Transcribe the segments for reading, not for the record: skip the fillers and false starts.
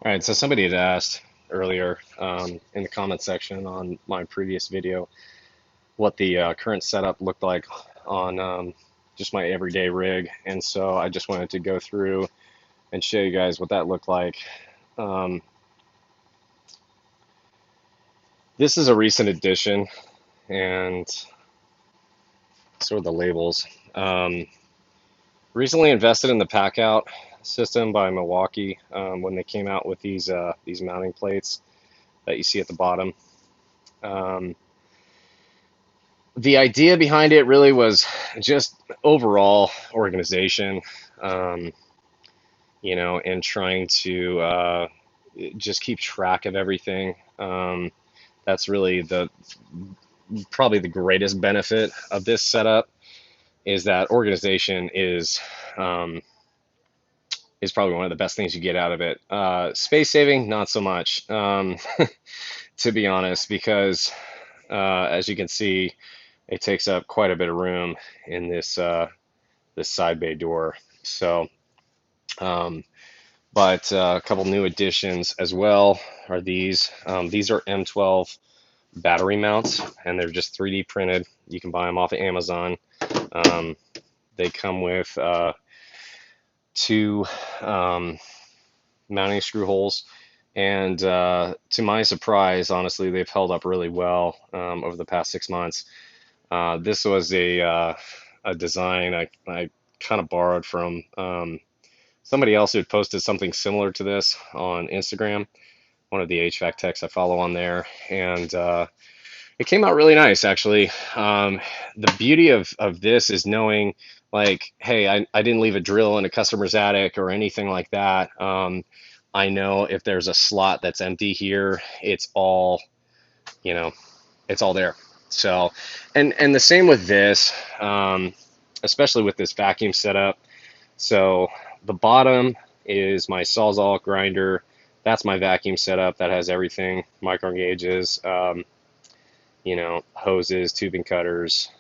All right, so somebody had asked earlier in the comment section on my previous video what the current setup looked like on just my everyday rig, and so I just wanted to go through and show you guys what that looked like. Um, this is a recent addition, and sort of the labels. Recently invested in the Packout system by Milwaukee when they came out with these mounting plates that you see at the bottom. Um, the idea behind it really was just overall organization, um, and trying to just keep track of everything. That's really probably the greatest benefit of this setup is that organization um, is probably one of the best things you get out of it. Space saving, not so much, to be honest, because as you can see, it takes up quite a bit of room in this side bay door. So, um, but a couple new additions as well are these. These are M12 battery mounts, and they're just 3D printed. You can buy them off of Amazon. Um, they come with two mounting screw holes, and to my surprise, honestly, they've held up really well over the past 6 months. This was a design I kind of borrowed from somebody else who had posted something similar to this on Instagram, one of the HVAC techs I follow on there, and it came out really nice, actually. The beauty of this is knowing, like, hey, I didn't leave a drill in a customer's attic or anything like that. I know if there's a slot that's empty here, you know, it's all there. So, and the same with this, especially with this vacuum setup. So the bottom is my Sawzall grinder. That's my vacuum setup. That has everything, micro gauges, hoses, tubing cutters.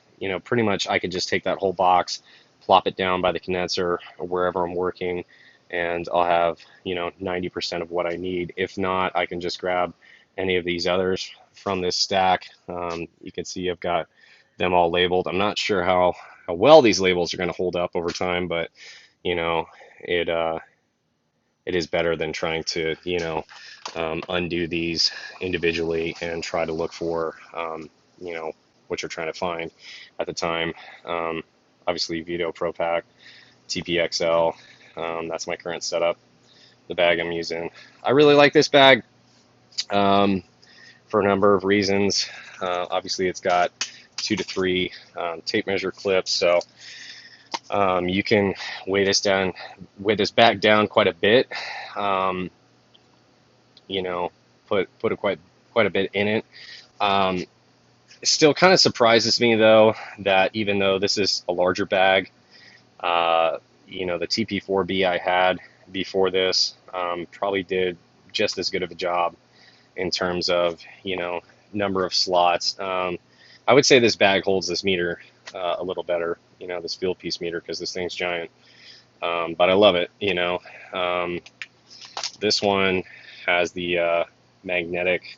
Pretty much I could just take that whole box, plop it down by the condenser or wherever I'm working, and I'll have, 90% of what I need. If not, I can just grab any of these others from this stack. You can see I've got them all labeled. I'm not sure how well these labels are going to hold up over time, but it it is better than trying to undo these individually and try to look for what you're trying to find at the time. Obviously, Vito Pro Pack, TPXL. That's my current setup. The bag I'm using. I really like this bag for a number of reasons. Obviously, it's got 2 to 3 tape measure clips, so you can weigh this bag down quite a bit. Um, put quite a bit in it. It still kind of surprises me though that even though this is a larger bag, the TP4B I had before this probably did just as good of a job in terms of number of slots. I would say this bag holds this meter a little better, this field piece meter, because this thing's giant. But I love it. This one has the magnetic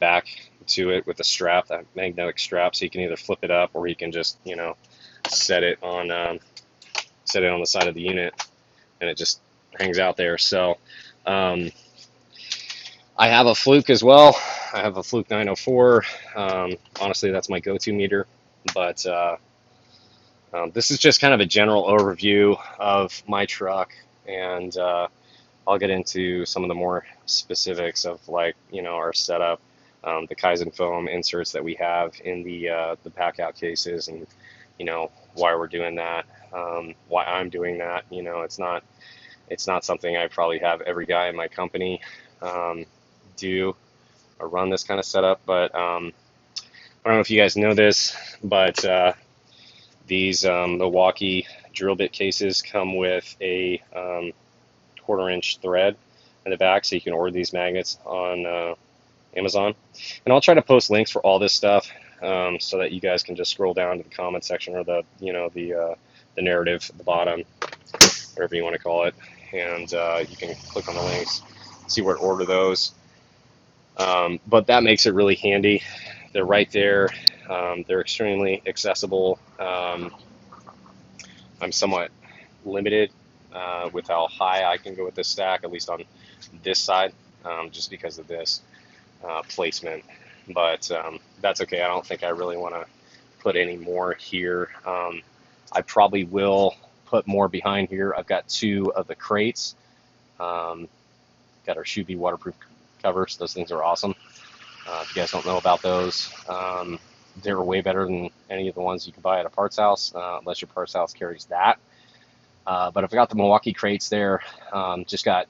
back to it with a strap, that magnetic strap, so you can either flip it up or you can just set it on the side of the unit, and it just hangs out there. So I have a Hvac as well. I have a Hvac 904. Honestly, that's my go-to meter, but this is just kind of a general overview of my truck, and I'll get into some of the more specifics of our setup, the Kaizen foam inserts that we have in the Packout cases, and why we're doing that, why I'm doing that. It's not something I probably have every guy in my company do or run this kind of setup, but I don't know if you guys know this, but these Milwaukee drill bit cases come with a 1/4-inch thread in the back, so you can order these magnets on Amazon. And I'll try to post links for all this stuff so that you guys can just scroll down to the comment section or the narrative at the bottom, whatever you want to call it, and you can click on the links see where to order those. But that makes it really handy. They're right there. They're extremely accessible. I'm somewhat limited with how high I can go with this stack, at least on this side, just because of this placement. But that's okay. I don't think I really want to put any more here. I probably will put more behind here. I've got 2 of the crates. Got our Shuby waterproof covers. Those things are awesome. If you guys don't know about those, they're way better than any of the ones you can buy at a parts house, unless your parts house carries that. But I've got the Milwaukee crates there. Just got,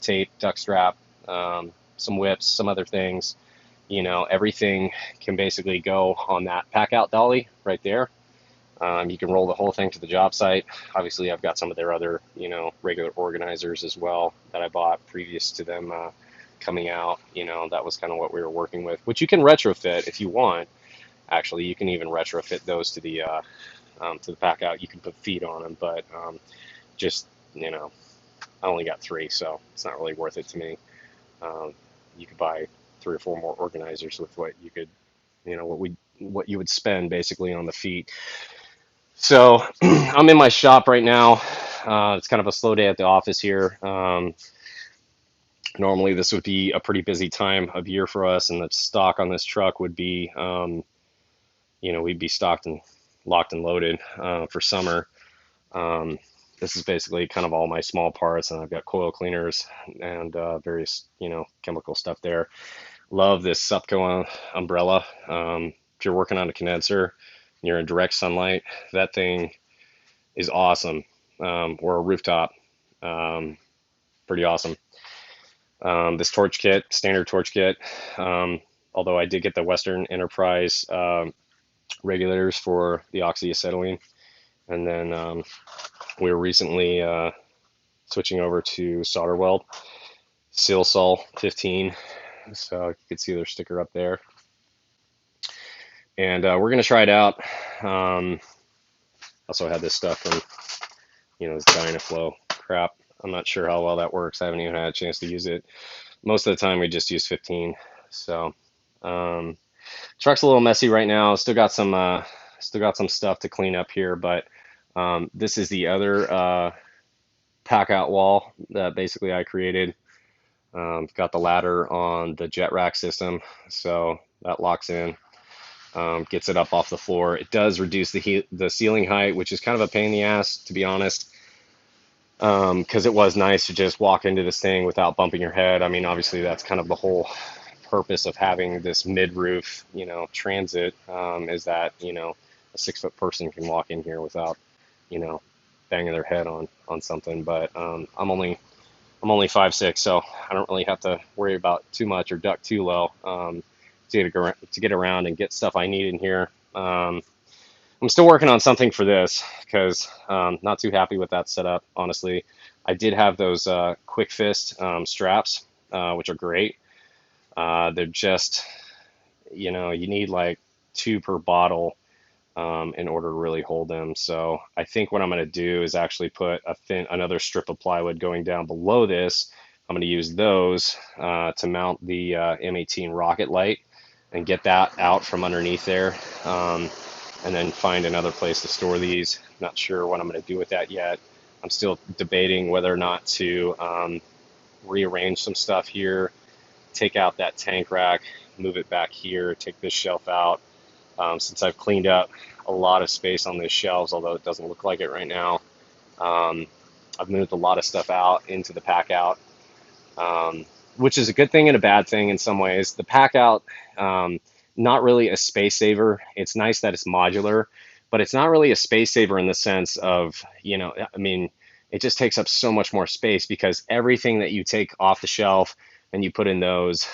tape, duck strap, some whips, some other things. Everything can basically go on that Packout dolly right there. You can roll the whole thing to the job site. Obviously, I've got some of their other, regular organizers as well that I bought previous to them coming out. That was kind of what we were working with, which you can retrofit if you want. Actually, you can even retrofit those to the Packout. You can put feet on them, but just, I only got 3, so it's not really worth it to me. You could buy 3 or 4 more organizers with what you could, what you would spend basically on the feet. So I'm in my shop right now. It's kind of a slow day at the office here. Normally this would be a pretty busy time of year for us, and the stock on this truck would be, we'd be stocked and locked and loaded for summer. This is basically kind of all my small parts, and I've got coil cleaners and various, chemical stuff there. Love this Supco umbrella. If you're working on a condenser, and you're in direct sunlight, that thing is awesome. Or a rooftop, pretty awesome. This torch kit, standard torch kit, although I did get the Western Enterprise regulators for the oxyacetylene. And then we were recently switching over to solder weld, Seal Sol 15. So you can see their sticker up there. And we're going to try it out. Also had this stuff from, this Dynaflow crap. I'm not sure how well that works. I haven't even had a chance to use it. Most of the time we just use 15. So truck's a little messy right now. Still got some stuff to clean up here, but this is the other Packout wall that basically I created. Got the ladder on the jet rack system, so that locks in, gets it up off the floor. It does reduce the ceiling height, which is kind of a pain in the ass, to be honest, because it was nice to just walk into this thing without bumping your head. I mean, obviously that's kind of the whole purpose of having this mid-roof, transit, is that, a 6-foot person can walk in here without, banging their head on something. But I'm only 5'6", so I don't really have to worry about too much or duck too low to get around and get stuff I need in here. I'm still working on something for this because not too happy with that setup, honestly. I did have those quick fist straps, which are great. They're just, you need like 2 per bottle in order to really hold them. So I think what I'm going to do is actually put another strip of plywood going down below this. I'm going to use those to mount the M18 rocket light and get that out from underneath there, and then find another place to store these. Not sure what I'm going to do with that yet. I'm still debating whether or not to rearrange some stuff here, take out that tank rack, move it back here, take this shelf out. Since I've cleaned up a lot of space on these shelves, although it doesn't look like it right now, I've moved a lot of stuff out into the Packout, which is a good thing and a bad thing in some ways. The Packout, not really a space saver. It's nice that it's modular, but it's not really a space saver in the sense of, it just takes up so much more space because everything that you take off the shelf and you put in those,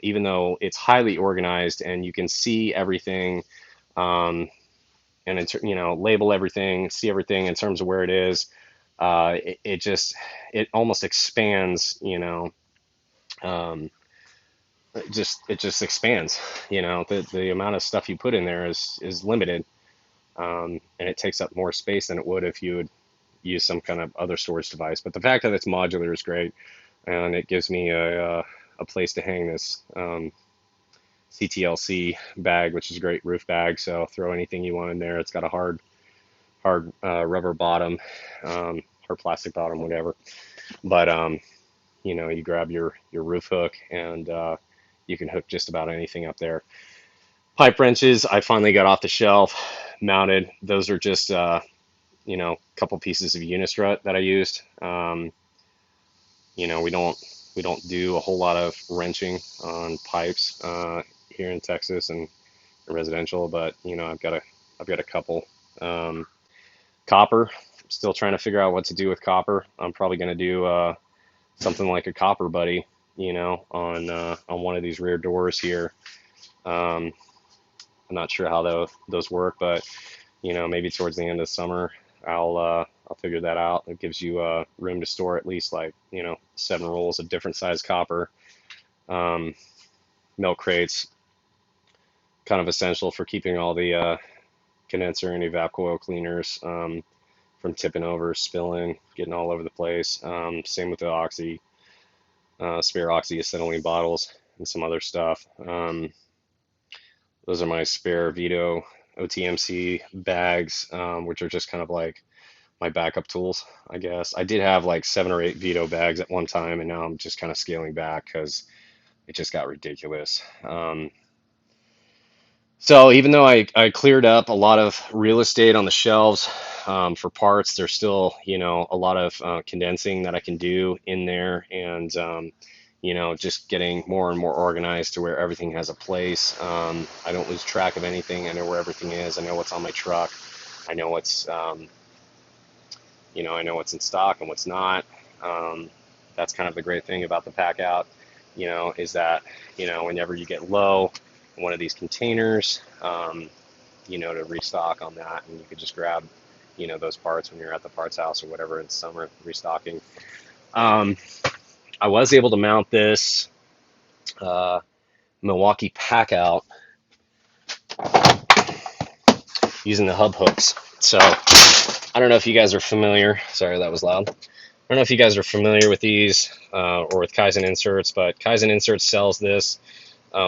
even though it's highly organized and you can see everything, and it's, label everything, see everything in terms of where it is, it almost expands, it just expands, the amount of stuff you put in there is limited, and it takes up more space than it would if you would use some kind of other storage device. But the fact that it's modular is great. and it gives me a place to hang this CTLC bag, which is a great roof bag. So throw anything you want in there. It's got a hard rubber bottom, or plastic bottom, whatever. But you know, you grab your roof hook, and you can hook just about anything up there. Pipe wrenches, I finally got off the shelf, mounted. Those are just you know, a couple pieces of unistrut that I used. You know, we don't do a whole lot of wrenching on pipes here in Texas and residential, but you know, I've got a couple. Copper, still trying to figure out what to do with copper. I'm probably going to do something like a copper buddy, you know, on one of these rear doors here. I'm not sure how those work, but you know, maybe towards the end of the summer, I'll figure that out. It gives you room to store at least, like, you know, 7 rolls of different size copper. Milk crates, kind of essential for keeping all the condenser and evap coil cleaners from tipping over, spilling, getting all over the place. Same with the oxy, spare oxyacetylene bottles and some other stuff. Those are my spare Vito OTMC bags, which are just kind of like my backup tools, I guess. I did have like 7 or 8 Vito bags at one time, and now I'm just kind of scaling back because it just got ridiculous. So even though I cleared up a lot of real estate on the shelves for parts, there's still, you know, a lot of condensing that I can do in there, and you know, just getting more and more organized to where everything has a place. I don't lose track of anything. I know where everything is. I know what's on my truck. I know what's you know, I know what's in stock and what's not. That's kind of the great thing about the Packout, you know, is that, you know, whenever you get low in one of these containers, you know, to restock on that, and you could just grab, you know, those parts when you're at the parts house or whatever in summer restocking. I was able to mount this Milwaukee Packout using the hub hooks. So I don't know if you guys are familiar. Sorry, that was loud. I don't know if you guys are familiar with these or with Kaizen Inserts, but Kaizen Inserts sells this.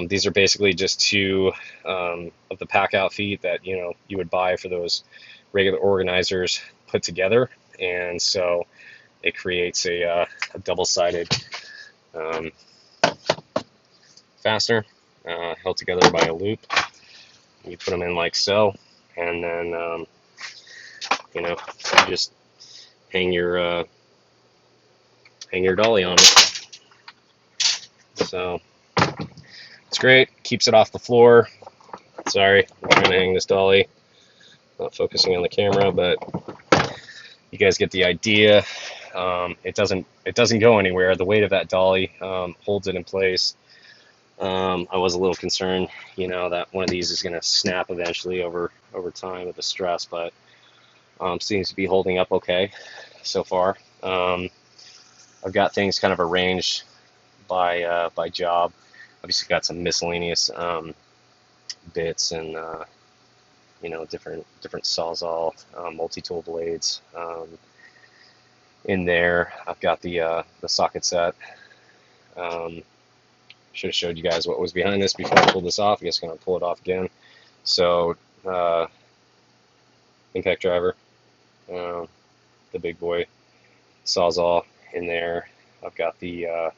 These are basically just 2 of the Packout feet that, you know, you would buy for those regular organizers put together, and so it creates a double-sided fastener held together by a loop. You put them in like so, and then you know, you just hang your dolly on it. So it's great. Keeps it off the floor. Sorry, I'm trying to hang this dolly. Not focusing on the camera, but you guys get the idea. It doesn't go anywhere. The weight of that dolly holds it in place. I was a little concerned, you know, that one of these is going to snap eventually over time with the stress, but seems to be holding up okay so far. I've got things kind of arranged by job. Obviously got some miscellaneous bits and you know, different Sawzall multi-tool blades in there. I've got the socket set. Should have showed you guys what was behind this before I pulled this off. I guess I'm gonna pull it off again. So impact driver, the big boy Sawzall in there. I've got the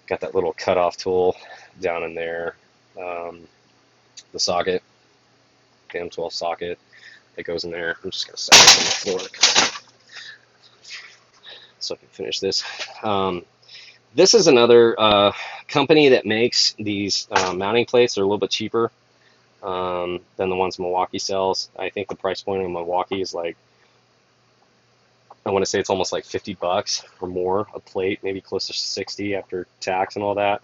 got that little cutoff tool down in there. The socket, the M12 socket that goes in there. I'm just gonna set it on the floor so I can finish this. This is another company that makes these mounting plates. They're a little bit cheaper than the ones Milwaukee sells. I think the price point on Milwaukee is like, I want to say it's almost like $50 or more a plate, maybe close to 60 after tax and all that.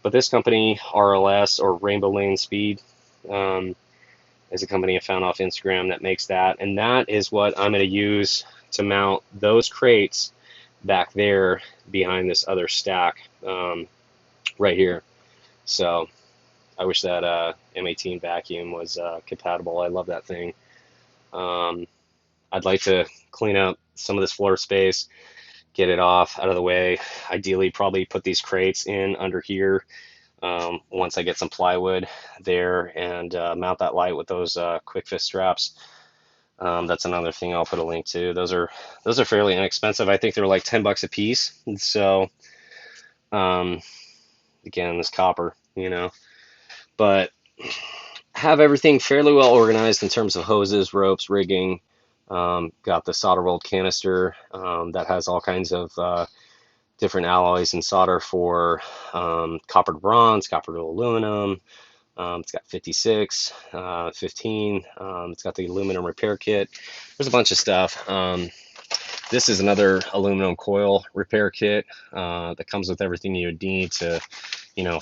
But this company, RLS, or Rainbow Lane Speed, is a company I found off Instagram that makes that. And that is what I'm going to use to mount those crates back there behind this other stack right here. So I wish that M18 vacuum was compatible. I love that thing. I'd like to clean up some of this floor space, get it off out of the way. Ideally, probably put these crates in under here once I get some plywood there, and mount that light with those quick fit straps. That's another thing I'll put a link to. Those are fairly inexpensive. I think they're like $10 a piece. And so again, this copper, but have everything fairly well organized in terms of hoses, ropes, rigging. Got the solder rolled canister that has all kinds of different alloys and solder for copper to bronze, copper to aluminum. It's got 56, 15. It's got the aluminum repair kit. There's a bunch of stuff. This is another aluminum coil repair kit that comes with everything you would need to,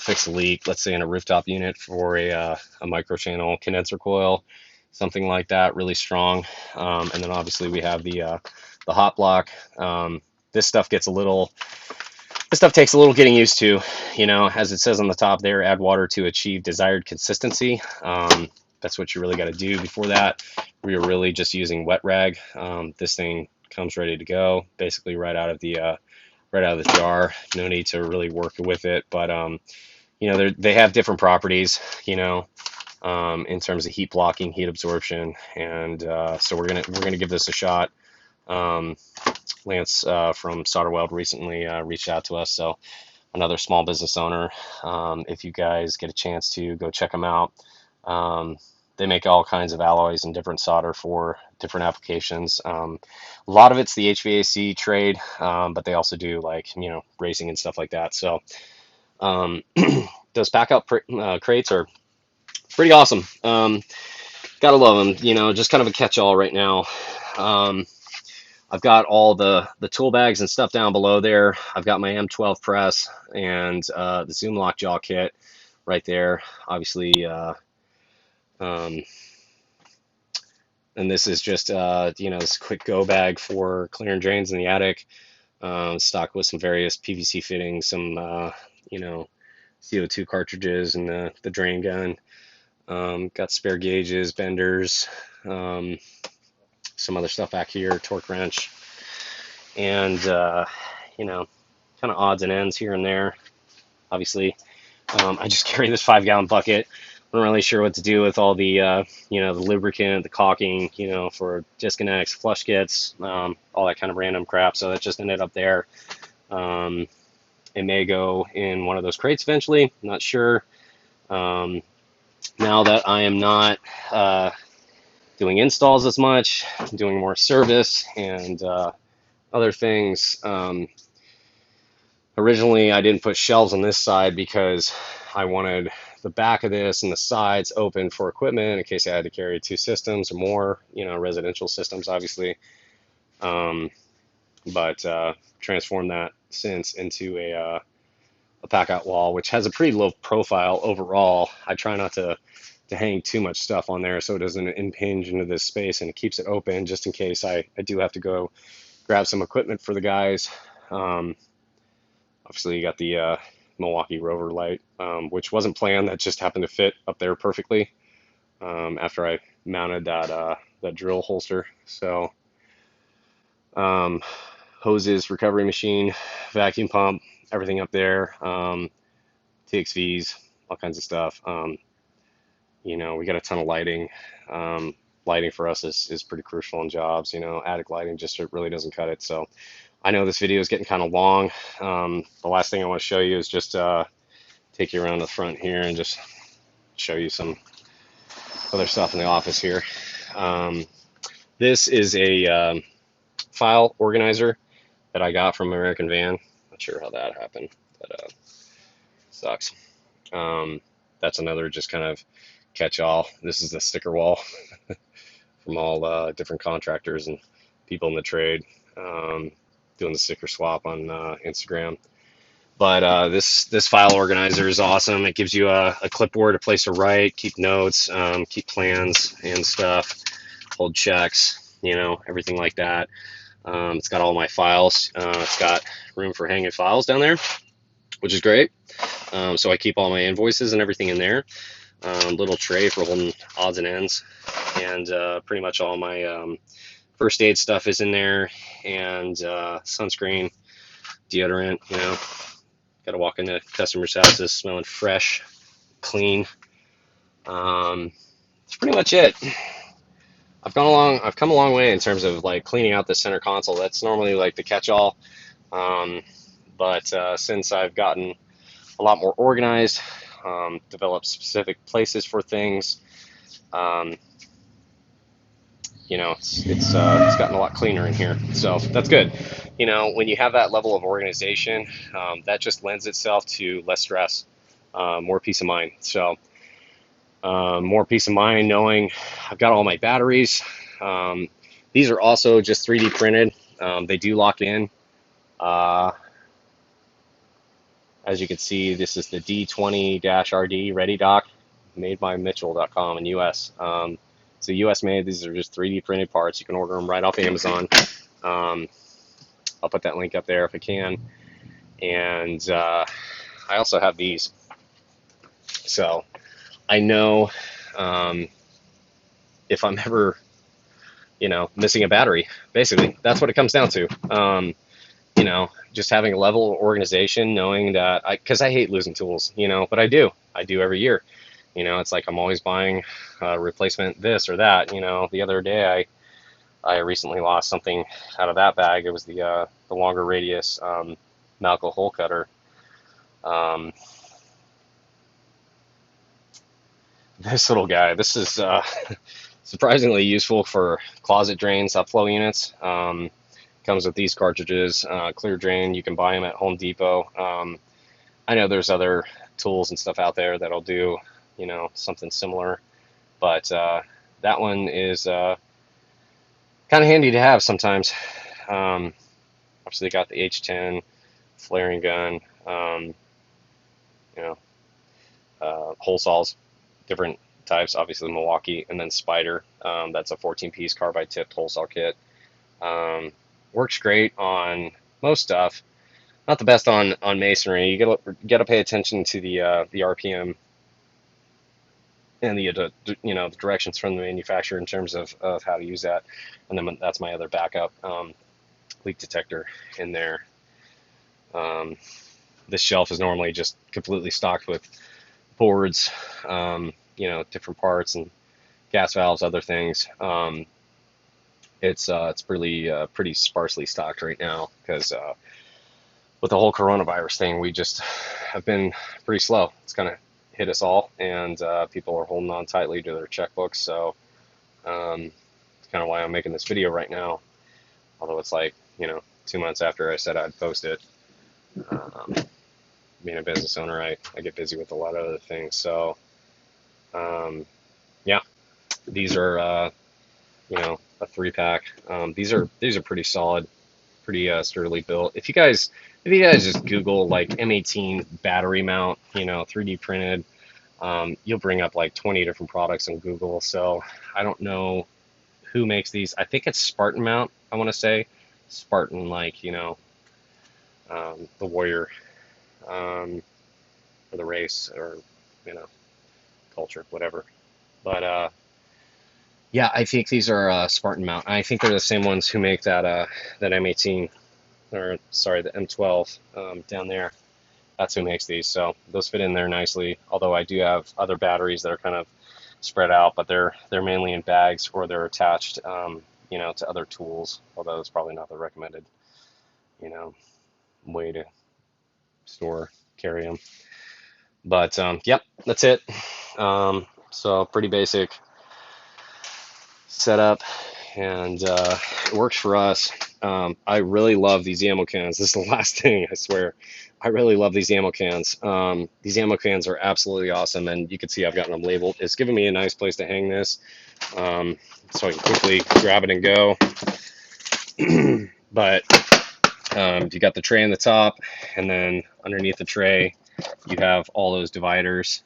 fix a leak. Let's say in a rooftop unit for a microchannel condenser coil, something like that, really strong. And then obviously we have the hot block. This stuff takes a little getting used to, as it says on the top there, add water to achieve desired consistency. That's what you really got to do. Before that, we were really just using wet rag. This thing comes ready to go, basically right out of the jar. No need to really work with it, but they have different properties, in terms of heat blocking, heat absorption, and so we're gonna give this a shot. Lance from Solder Weld recently reached out to us, so another small business owner. If you guys get a chance to go check them out, they make all kinds of alloys and different solder for different applications. A lot of it's the HVAC trade, but they also do racing and stuff like that. So those Packout crates are pretty awesome. Gotta love them. Just kind of a catch-all right now. I've got all the tool bags and stuff down below there. I've got my M12 press and the Zoom lock jaw kit right there. Obviously, and this is just this quick go bag for clearing drains in the attic. Stocked with some various PVC fittings, some CO2 cartridges, and the drain gun. Got spare gauges, benders. Some other stuff back here, torque wrench, and kind of odds and ends here and there. Obviously, I just carry this 5-gallon bucket. I'm not really sure what to do with all the the lubricant, the caulking, for disconnects, flush kits, all that kind of random crap. So that just ended up there. It may go in one of those crates eventually. I'm not sure. Now that I am not doing installs as much, doing more service and other things. Originally, I didn't put shelves on this side because I wanted the back of this and the sides open for equipment in case I had to carry 2 systems or more, residential systems, obviously. But transformed that since into a Packout wall, which has a pretty low profile overall. I try not to hang too much stuff on there so it doesn't impinge into this space, and it keeps it open just in case I do have to go grab some equipment for the guys. Obviously, you got the Milwaukee Rover light, which wasn't planned. That just happened to fit up there perfectly after I mounted that drill holster. So hoses, recovery machine, vacuum pump, everything up there, TXVs, all kinds of stuff. We got a ton of lighting. Lighting for us is pretty crucial in jobs. Attic lighting just really doesn't cut it. So I know this video is getting kind of long. The last thing I want to show you is just take you around the front here and just show you some other stuff in the office here. This is a file organizer that I got from American Van. Not sure how that happened, but sucks. That's another just kind of catch-all. This is the sticker wall from all different contractors and people in the trade doing the sticker swap on Instagram. But this file organizer is awesome. It gives you a clipboard, a place to write, keep notes, keep plans and stuff, hold checks, everything like that. It's got all my files. It's got room for hanging files down there, which is great. So I keep all my invoices and everything in there. Little tray for holding odds and ends, and pretty much all my first aid stuff is in there, and sunscreen, deodorant, you know. Got to walk into customers' houses smelling fresh, clean. That's pretty much it. I've come a long way in terms of like cleaning out the center console. That's normally like the catch-all. But since I've gotten a lot more organized, developed specific places for things, um, you know, it's gotten a lot cleaner in here. So that's good. You know, when you have that level of organization, that just lends itself to less stress, more peace of mind. So more peace of mind knowing I've got all my batteries. These are also just 3D printed. They do lock in. As you can see, this is the D20-RD Ready Dock, made by Mitchell.com in US. So US made. These are just 3D printed parts. You can order them right off Amazon. I'll put that link up there if I can. And I also have these. So I know if I'm ever, you know, missing a battery, basically, that's what it comes down to. You know, just having a level of organization, knowing that because I hate losing tools, you know, but I do every year. You know, it's like I'm always buying replacement this or that. You know, the other day I recently lost something out of that bag. It was the longer radius Malco hole cutter. This little guy, this is surprisingly useful for closet drains, upflow units. Comes with these cartridges, clear drain. You can buy them at Home Depot. I know there's other tools and stuff out there that'll do, you know, something similar, but that one is kind of handy to have sometimes. Obviously, got the H10 flaring gun, you know, hole saws, different types. Obviously, Milwaukee, and then Spider. That's a 14-piece carbide tipped hole saw kit. Works great on most stuff. Not the best on masonry. You gotta pay attention to the RPM and the you know, the directions from the manufacturer in terms of how to use that. And then that's my other backup leak detector in there. This shelf is normally just completely stocked with boards, you know, different parts and gas valves, other things. It's pretty sparsely stocked right now because with the whole coronavirus thing, we just have been pretty slow. It's kind of hit us all, and people are holding on tightly to their checkbooks. So it's kind of why I'm making this video right now. Although it's like, you know, 2 months after I said I'd post it. Being a business owner, I get busy with a lot of other things. So yeah, these are you know, a 3-pack. These are pretty solid, pretty sturdily built. If you guys just Google like M18 battery mount, you know, 3D printed, you'll bring up like 20 different products on Google. So I don't know who makes these. I think it's Spartan Mount, I want to say. Spartan, like, you know, the warrior, or the race, or, you know, culture, whatever. But yeah, I think these are Spartan Mount. I think they're the same ones who make that M18, or sorry, the M12 down there. That's who makes these. So those fit in there nicely. Although I do have other batteries that are kind of spread out, but they're mainly in bags, or they're attached, you know, to other tools. Although it's probably not the recommended, you know, way to store, carry them. But yep, that's it. So pretty basic setup, and it works for us. I really love these ammo cans. This is the last thing, I swear. I really love these ammo cans. These ammo cans are absolutely awesome, and you can see I've gotten them labeled. It's giving me a nice place to hang this, so I can quickly grab it and go. But you got the tray on the top, and then underneath the tray, you have all those dividers.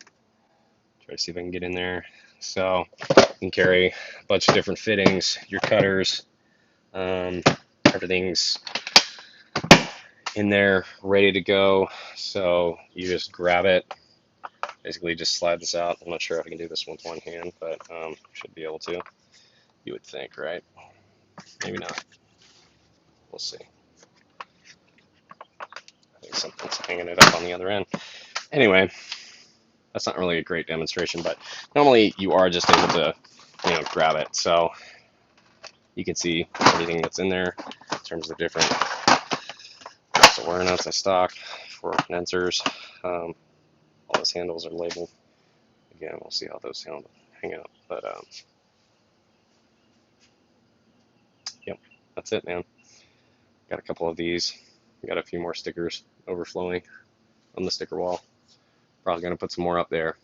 Try to see if I can get in there. So you can carry a bunch of different fittings, your cutters, everything's in there ready to go. So you just grab it, basically just slide this out. I'm not sure if I can do this with one hand, but should be able to. You would think, right? Maybe not. We'll see. something's hanging it up on the other end. Anyway, that's not really a great demonstration, but normally you are just able to, grab it. So you can see everything that's in there in terms of the different wear nuts I stock for condensers. All those handles are labeled. Again, we'll see how those hang out. But yep, that's it, man. Got a couple of these. Got a few more stickers overflowing on the sticker wall. Probably gonna put some more up there.